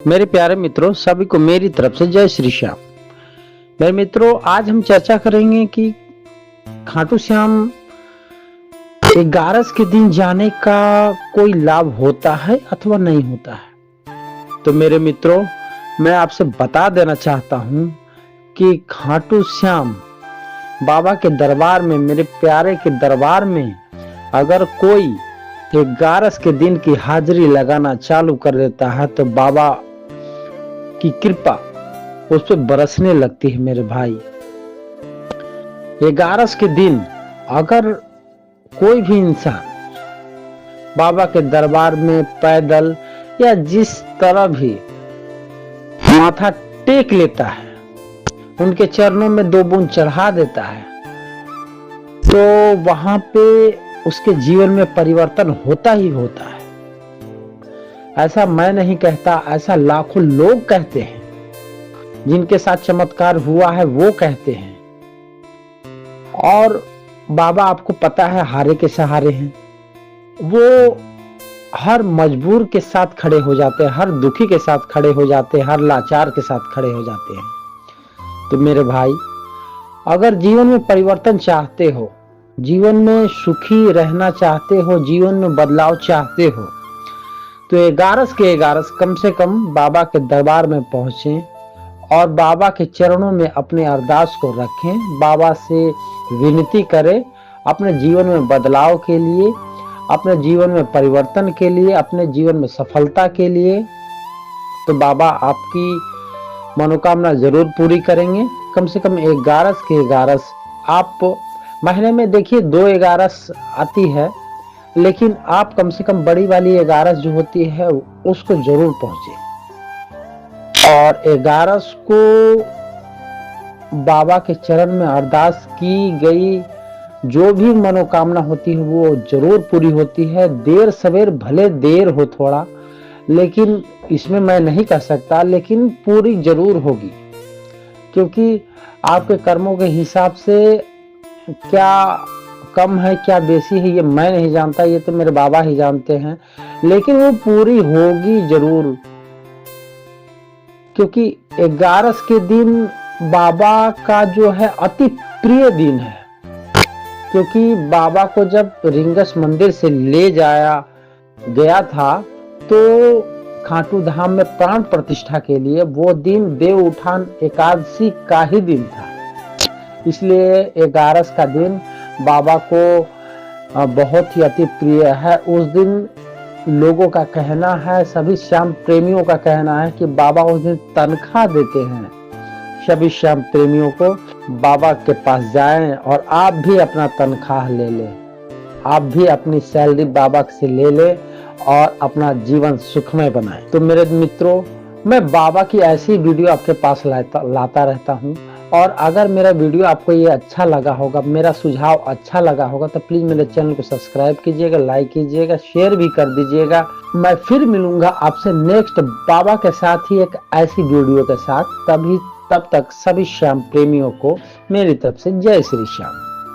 मेरे प्यारे मित्रों, सभी को मेरी तरफ से जय श्री श्याम। मेरे मित्रों, आज हम चर्चा करेंगे कि खाटू श्याम 11 के दिन जाने का कोई लाभ होता है अथवा नहीं होता है। तो मेरे मित्रों, मैं आपसे बता देना चाहता हूं कि खाटू श्याम बाबा के दरबार में, मेरे प्यारे के दरबार में अगर कोई 11 के दिन की हाजिरी लगाना चालू कर देता है तो बाबा की कृपा उस पर बरसने लगती है। मेरे भाई, 11 के दिन अगर कोई भी इंसान बाबा के दरबार में पैदल या जिस तरह भी माथा टेक लेता है, उनके चरणों में 2 बूंद चढ़ा देता है, तो वहां पे उसके जीवन में परिवर्तन होता ही होता है। ऐसा मैं नहीं कहता, ऐसा लाखों लोग कहते हैं, जिनके साथ चमत्कार हुआ है वो कहते हैं। और बाबा, आपको पता है, हारे के सहारे हैं। वो हर मजबूर के साथ खड़े हो जाते हैं, हर दुखी के साथ खड़े हो जाते हैं, हर लाचार के साथ खड़े हो जाते हैं। तो मेरे भाई, अगर जीवन में परिवर्तन चाहते हो, जीवन में सुखी रहना चाहते हो, जीवन में बदलाव चाहते हो, तो 11 के 11 कम से कम बाबा के दरबार में पहुंचें और बाबा के चरणों में अपने अरदास को रखें। बाबा से विनती करें अपने जीवन में बदलाव के लिए, अपने जीवन में परिवर्तन के लिए, अपने जीवन में सफलता के लिए। तो बाबा आपकी मनोकामना जरूर पूरी करेंगे। कम से कम 11 के 11 आप महीने में देखिए 2 11 आती है, लेकिन आप कम से कम बड़ी वाली 11 जो होती है उसको जरूर पहुंचे। और 11 को बाबा के चरण में अरदास की गई जो भी मनोकामना होती है वो जरूर पूरी होती है। देर सवेर भले देर हो थोड़ा, लेकिन इसमें मैं नहीं कह सकता, लेकिन पूरी जरूर होगी। क्योंकि आपके कर्मों के हिसाब से क्या कम है क्या बेसी है ये मैं नहीं जानता, ये तो मेरे बाबा ही जानते हैं, लेकिन वो पूरी होगी जरूर। क्योंकि 11 के दिन बाबा का जो है अति प्रिय दिन है। क्योंकि बाबा को जब रिंगस मंदिर से ले जाया गया था तो खाटू धाम में प्राण प्रतिष्ठा के लिए वो दिन देव उठान एकादशी का ही दिन था। इसलिए 11 का दिन बाबा को बहुत ही अति प्रिय है। उस दिन लोगों का कहना है, सभी श्याम प्रेमियों का कहना है कि बाबा उस दिन तनख्वाह देते हैं सभी श्याम प्रेमियों को। बाबा के पास जाएं और आप भी अपना तनख्वाह ले लें, आप भी अपनी सैलरी बाबा से ले लें और अपना जीवन सुखमय बनाएं। तो मेरे मित्रों, मैं बाबा की ऐसी वीडियो आपके पास लाता रहता हूं। और अगर मेरा वीडियो आपको ये अच्छा लगा होगा, मेरा सुझाव अच्छा लगा होगा, तो प्लीज मेरे चैनल को सब्सक्राइब कीजिएगा, लाइक कीजिएगा, शेयर भी कर दीजिएगा। मैं फिर मिलूंगा आपसे नेक्स्ट बाबा के साथ ही एक ऐसी वीडियो के साथ। तब तक सभी श्याम प्रेमियों को मेरी तरफ से जय श्री श्याम।